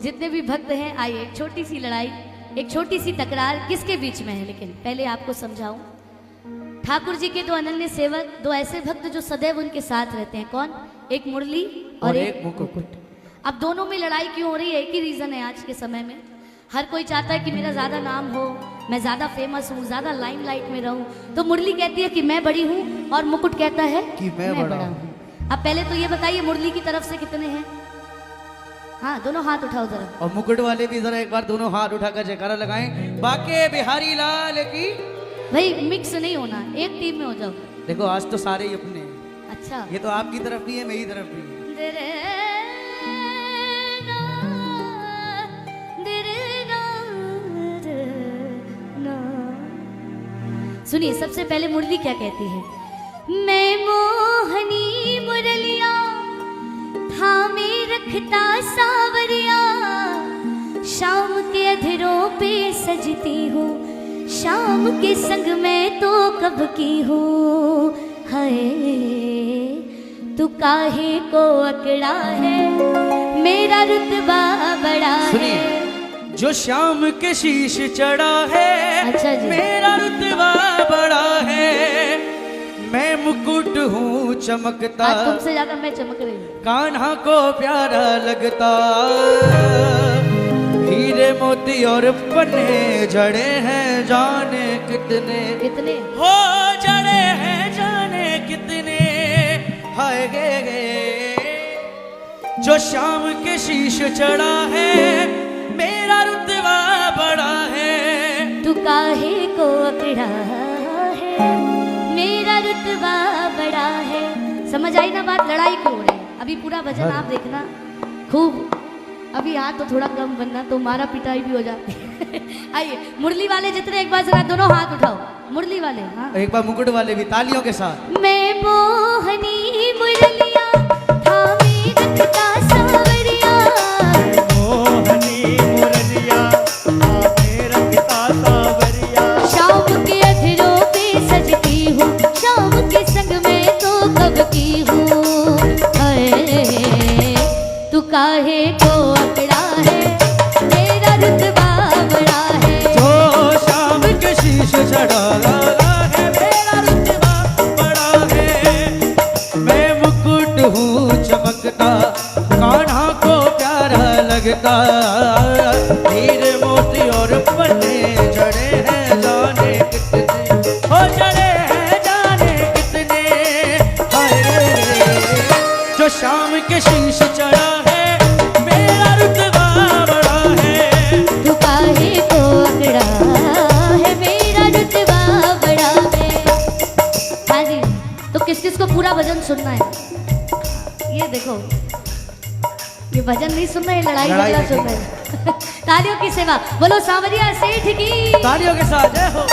जितने भी भक्त हैं आइए, एक छोटी सी लड़ाई, एक छोटी सी तकरार किसके बीच में है, लेकिन पहले आपको समझाऊं। ठाकुर जी के दो अनन्य सेवक, दो ऐसे भक्त जो सदैव उनके साथ रहते हैं। कौन? एक मुरली और एक मुकुट। अब दोनों में लड़ाई क्यों हो रही है? एक ही रीजन है। आज के समय में हर कोई चाहता है कि मेरा ज्यादा नाम हो, मैं ज्यादा फेमस हूँ, ज्यादा लाइमलाइट में रहूं। तो मुरली कहती है कि मैं बड़ी हूँ और मुकुट कहता है कि मैं बड़ा हूँ। अब पहले तो ये बताइए, मुरली की तरफ से कितने हैं? हाँ, दोनों हाथ उठाओ जरा। और मुकुट वाले भी जरा एक बार दोनों हाथ उठाकर जयकारा लगाएं, बाके बिहारी लाल की। भाई मिक्स नहीं होना, एक टीम में हो जाओ। देखो आज तो सारे ही अपने हैं। अच्छा, ये तो आपकी तरफ भी है, मेरी तरफ भी है। सुनिए, सबसे पहले मुरली क्या कहती है? मैं मोहनी मुरलिया थामे रखता सावरिया, शाम के अधरों पे सजती हूँ, शाम के संग में तो कब की हूँ। हाय तू काहे को अकड़ा है, मेरा रुतबा बड़ा है। जो शाम के शीश चढ़ा है, अच्छा जी, मेरा रुतबा बड़ा है। मैं मुकुट हूँ चमकता, आज तुमसे ज्यादा मैं चमक रही हूँ। कान्हा को प्यारा लगता, हीरे मोती और पन्ने जड़े हैं जाने कितने, कितने हो जड़े हैं जाने कितने। हाय गे जो शाम के शीश चढ़ा है, मेरा रुतबा बड़ा है। तू काहे को अकड़ा है, मेरा रुतबा बड़ा है। समझ आई ना बात? लड़ाई क्यों हो रही है? अभी पूरा भजन आप देखना खूब। अभी यहाँ तो थोड़ा कम बनना, तो मारा पिटाई भी हो जाती है। आइए, मुरली वाले जितने एक बार जरा दोनों हाथ उठाओ। मुरली वाले, हाँ, एक बार मुकुट वाले भी तालियों के साथ। मैं मोहनी मुरलिया थामे रखता सावरिया, मोहनी मुरलिया थामे रखता सावरिया, शाम के अधरों पे सजती हूँ, शाम के संग में तो कब की हूँ। हाय तू काहे को अकड़ा है, मेरा रुतबा बड़ा है। जो शाम के शीश चढ़ा है, मेरा रुतबा बड़ा है। मैं मुकुट हूँ चमकता, कान्हा को प्यारा लगता, हीरे मोती और पन्ने जड़े हैं जाने कितने, हो जड़े हैं जाने कितने। हाय रे जो शाम के शीश चढ़ा है, मेरा रुतबा बड़ा है। तू काहे को अकड़ा है, मेरा रुतबा बड़ा है। हाँ जी, तो किस किस को पूरा भजन सुनना है? ये देखो, ये भजन नहीं सुनना है, लड़ाई झगड़ा सुनना है। तालियों की सेवा, बोलो सांवरिया सेठ की। तालियों के साथ जय हो।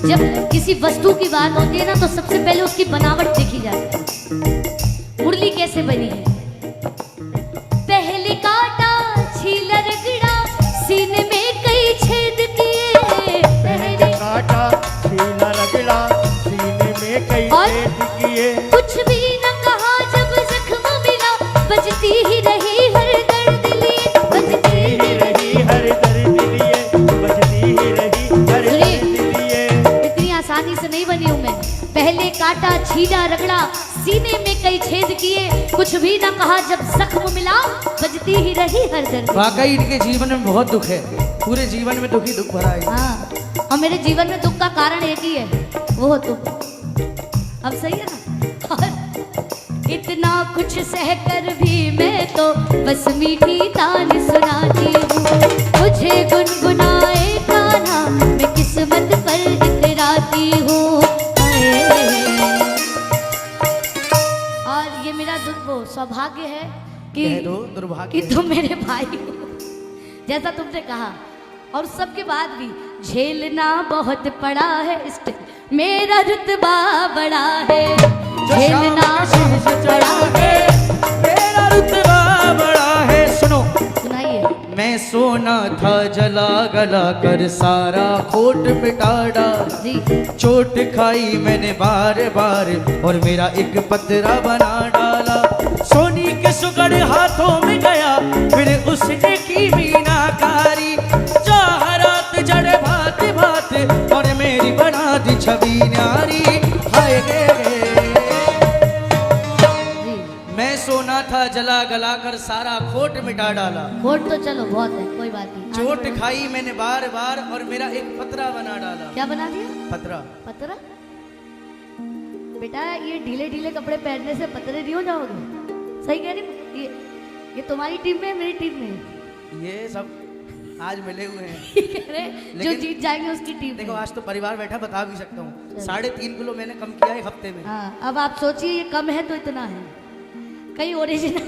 जब किसी वस्तु की बात होती है ना, तो सबसे पहले उसकी बनावट देखी जाती है। मुरली कैसे बनी है? पहले काटा छीला रगड़ा, सीने में कई छेद किए। पहले काटा छीला रगड़ा, सीने में कई छेद किए। कुछ भी न कहा जब जख्म मिला, बजती ही रही हर दर्द लिए, बजती ही रही हर दर्द लिए, बजती ही रही हर दर्द लिए। आसानी से नहीं बनी हूं मैं। पहले काटा छीना रगड़ा, सीने में कई छेद किए, कुछ भी ना कहा जब जख्म मिला, बजती ही रही हर दर्द। वाकई इनके जीवन में बहुत दुख है, पूरे जीवन में दुख ही दुख भरा है। हाँ, और मेरे जीवन में दुख का कारण एक ही है, वो हो तुम। अब सही है ना? और इतना कुछ सहकर भी मैं तो बस मीठी तान सुनाती हूँ, मुझे गुनगुनाए कान्हा मैं किस्मत पर इतराती हूँ। और ये मेरा दुख वो दुर्भाग्य है कि कह दो दुर्भाग्य तुम मेरे भाई हो, जैसा तुमने कहा। और सबके बाद भी झेलना बहुत पड़ा है, स्टिल मेरा रुतबा बड़ा है। झेलना बहुत पड़ा है, मेरा रुतबा बड़ा है। सुनो, सुनाइए। मैं सोना था जला गला कर सारा खोट मिटा डाला, जी चोट खाई मैंने बार बार और मेरा एक पतरा बना डाला। सोनी के सुगड़ हाथों में गया फिर उसने की मीनाकारी, चाहरात जड़े भात भात और मेरी बना दी छवि न्यारी। हाय गे जी, मैं सोना था जला गला कर सारा खोट मिटा डाला, वोट तो चलो बहुत है, कोई बात नहीं। चोट खाई मैंने बार बार और मेरा एक पतरा बना डाला। क्या बना दिया? पतरा। पतरा? बेटा ये ढीले ढीले कपड़े पहनने से पतरे नहीं हो जाओगे। सही कह रही हूँ? ये तुम्हारी टीम में है, मेरी टीम में है। ये सब आज मिले हुए हैं। कह रहे, जो लेकिन- जीत जाएंगे उसकी टीम देखो में। आज तो परिवार बैठा, बता भी सकता हूँ चलो। 3.5 किलो मैंने कम किया है हफ्ते में। हाँ, अब आप सोचिए ये कम है तो इतना है, कहीं ओरिजिनल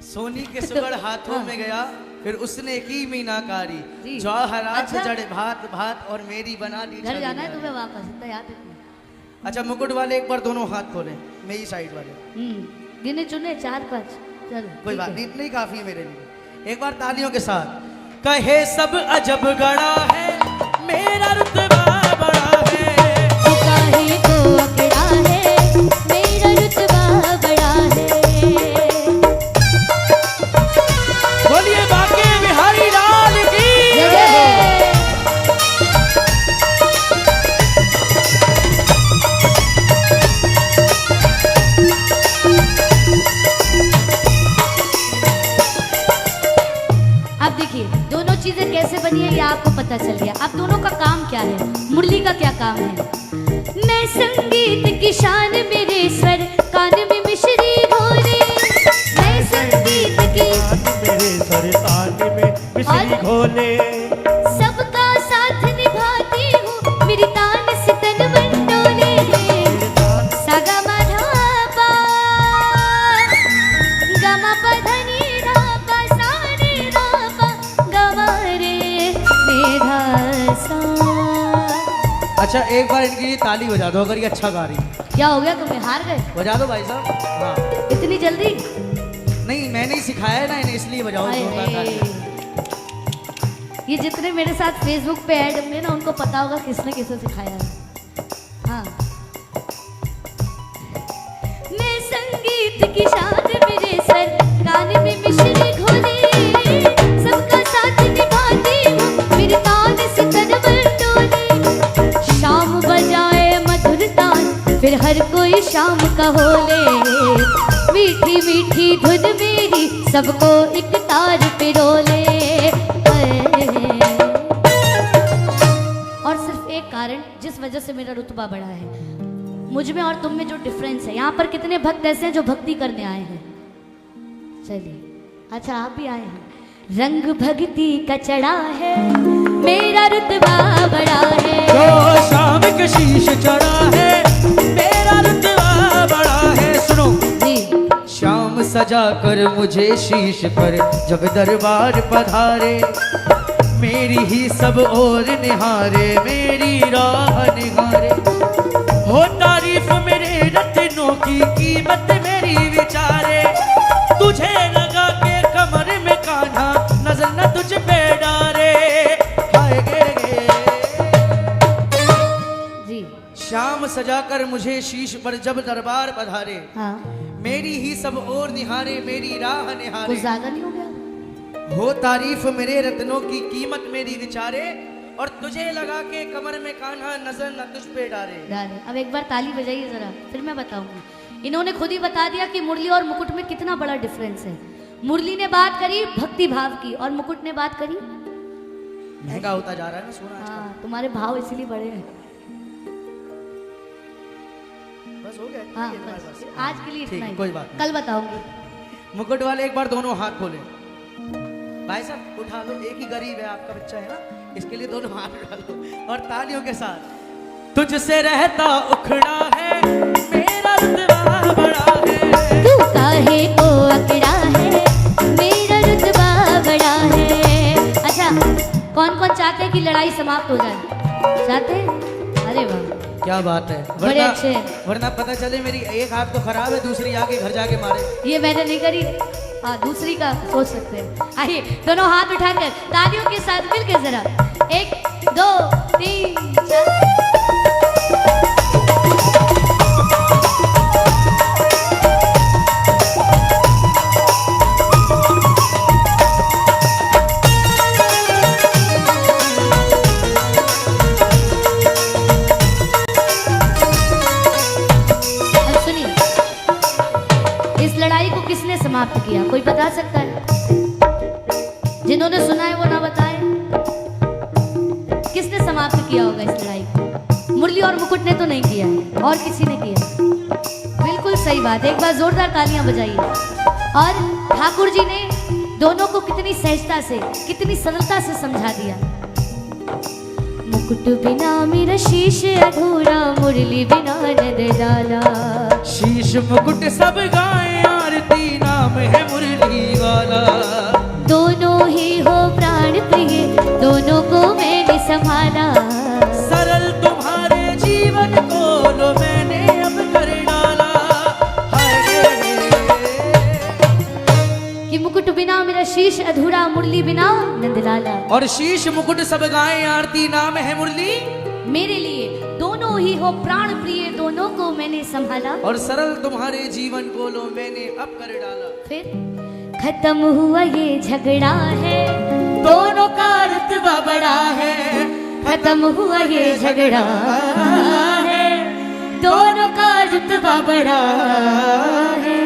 सोनी के सुगड़ हाथों हाँ। में गया फिर उसने की मीनाकारी, जी। जौहरात अच्छा। जड़े भात भात और मेरी बना दी घर छवि जाना है न्यारी। तुम्हें वापस, इतना याद रखना। अच्छा मुकुट वाले एक बार दोनों हाथ खोले, मेरी साइड वाले। गिने चुने 4-5, चलो कोई ठीक बात है। नहीं, इतना ही काफी है मेरे लिए। एक बार तालियों के साथ। कहे सब अजब गड़ा है, मेरा रुतबा बड़ा है। काहे को अकड़ा है, मेरा रुतबा बड़ा है। बोलिए बाके बिहारी लाल की जय। अब देखिए दोनों चीजें कैसे बनी है ये आपको पता चल गया। अब दोनों का काम क्या है, मुरली का क्या काम है? मैं संगीत की शान मेरे स्वर कान में मिश्री घोले, मैं संगीत की मेरे सर तान में मिश्री घोले, सबका साथ निभाती हूँ, मेरी तान से तन मन डोले। सागा माधा पा गमा पधनी धा पा सारे धा पा गमा रे मेधा सा। अच्छा एक बार इनकी लिए ताली बजा दो अगर ये अच्छा गा रही है। क्या हो गया, तुम्हें हार गए बजा दो भाई साहब। हाँ इतनी जल्दी? नहीं मैंने ही सिखाया है ना इन्हें, इसलिए बजाओ हाय जोरदार ताली। हाय। ये जितने मेरे साथ फेसबुक पे ऐड होंगे ना उनको पता होगा किसने किसे सिखाया है। हाँ, मैं संगीत की शान मेरे सर कान में मिश्री घोले, सबका साथ निभाती हूँ, मेरे तान से तन मन डोले। शाम बजाए मधुर तान फिर हर कोई शाम का होले, मीठी मीठी धुन मेरी सबको एक तार पे रोले। और सिर्फ एक कारण जिस वजह से मेरा रुतबा बढ़ा है, मुझ में और तुम में जो डिफरेंस है। यहाँ पर कितने भक्त ऐसे हैं जो भक्ति करने आए हैं? चलिए, अच्छा आप भी आए हैं। रंग भक्ति का चढ़ा है, मेरा रुतबा बड़ा है। जो शाम के शीश चढ़ा है, मेरा रुतबा बड़ा है। सुनो, जी शाम सजा कर मुझे शीश पर जब दरबार पधारे, मेरी ही सब और निहारे, मेरी राह निहारे। हो तारीफ मेरे रत्नों की कीमत मेरी विचारे, तुझे लगा के कमर में कान्हा नजर न तुझ पे डारे। हाय गे जी शाम सजा कर मुझे शीश पर जब दरबार पधारे, हाँ, मेरी ही सब और निहारे, मेरी राह निहारे। कुछ ज्यादा नहीं हो गया? हो तारीफ मेरे रत्नों की कीमत मेरी विचारे, और तुझे लगा के कमर में कान्हा नजर न तुझ पे डारे। डाले। अब एक बार ताली बजाइए जरा, फिर मैं बताऊंगी। इन्होंने खुद ही बता दिया कि मुरली और मुकुट में कितना बड़ा डिफरेंस है। मुरली ने बात करी भक्ति भाव की और मुकुट ने बात करी, महंगा होता जा रहा है ना सोना आजकल। हाँ तुम्हारे भाव इसीलिए बड़े हैं। बस हो गया, हाँ ठीक है तुम्हारे बस पास। आज के लिए ठीक इतना है, ही, कोई बात नहीं। कल बताऊंगी। मुकुट वाले एक बार दोनों हाथ खोले। भाई साहब उठा लो, एक ही गरीब है आपका बच्चा है ना, इसके लिए दोनों हाथ उठा लो और तालियों के साथ। तुझसे रहता उखड़ा है, मेरा रुतबा लड़ाई समाप्त हो जाए। चाहते हैं? अरे वाह, क्या बात है। बड़े अच्छे। वरना पता चले मेरी एक हाथ तो खराब है, दूसरी आके घर जाके मारे। ये मैंने नहीं करी। हाँ, दूसरी का सोच सकते हैं। आइए दोनों हाथ उठाकर तालियों के साथ मिलकर जरा 1 2 3 4। समाप्त किया, कोई बता सकता है? जिन्होंने सुना है वो ना बताएं। किसने समाप्त किया होगा इस लड़ाई को? मुरली और मुकुट ने तो नहीं किया है, और किसी ने किया। बिल्कुल सही बात है, एक बार जोरदार तालियां बजाइए। और ठाकुर जी ने दोनों को कितनी सहजता से, कितनी सरलता से समझा दिया। मुकुट बिना मेरा शीश अधूरा, मुरली बिना नद डाला। शीश मुकुट सब गाए, आरती नाम है मुरली वाला। दोनों ही हो प्राण प्रिय, दोनों को मैंने संभाला। सरल तुम्हारे जीवन को लो मैंने अब कर डाला। कि मुकुट बिना मेरा शीश अधूरा, मुरली बिना नंद लाला। और शीश मुकुट सब गाए, आरती नाम है मुरली मेरे लिए। दोनों ही हो प्राण प्रिय, दोनों को मैंने संभाला। और सरल तुम्हारे जीवन को लो मैंने अब कर डाला। फिर खत्म हुआ ये झगड़ा है, दोनों का रुतबा बड़ा है। खत्म हुआ ये झगड़ा है, दोनों का रुतबा बड़ा है।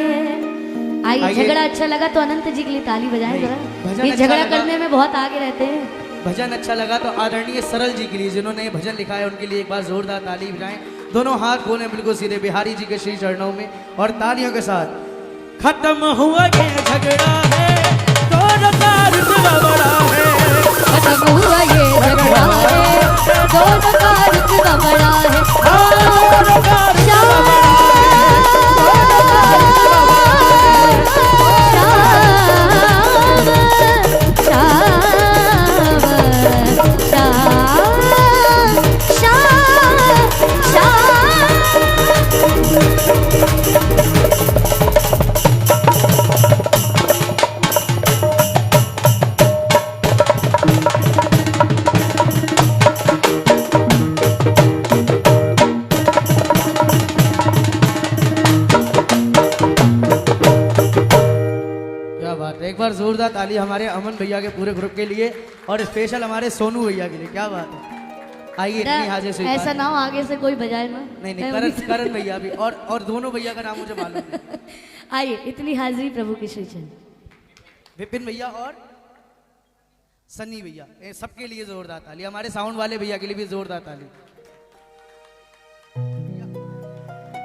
आइए, झगड़ा अच्छा लगा तो अनंत जी के लिए ताली बजाएं जरा। ये झगड़ा करने में बहुत आगे रहते हैं। भजन अच्छा लगा तो आदरणीय सरल जी के लिए, जिन्होंने ये भजन लिखा है, उनके लिए एक बार जोरदार ताली बजाएं। दोनों हाथ खोलें बिल्कुल सीधे बिहारी जी के श्री चरणों में, और तालियों के साथ। खत्म हुआ ये झगड़ा है, दोनों का रुतबा बड़ा है। खत्म हुआ ये झगड़ा है, दोनों का रुतबा बड़ा है। दोनों का रुतबा बड़ा है। एक बार जोरदार ताली हमारे अमन भैया के पूरे ग्रुप के लिए, और स्पेशल हमारे सोनू भैया के लिए। क्या बात है। आइए, इतनी हाजिर से ऐसा ना हो आगे से कोई बजाए ना। नहीं, करण भैया भी, और दोनों भैया का नाम मुझे मालूम है। आइए, इतनी हाजिरी प्रभु की श्री चरण। विपिन भैया और सन्नी भैया, सबके लिए जोरदार ताली। हमारे साउंड वाले भैया के लिए भी जोरदार ताली।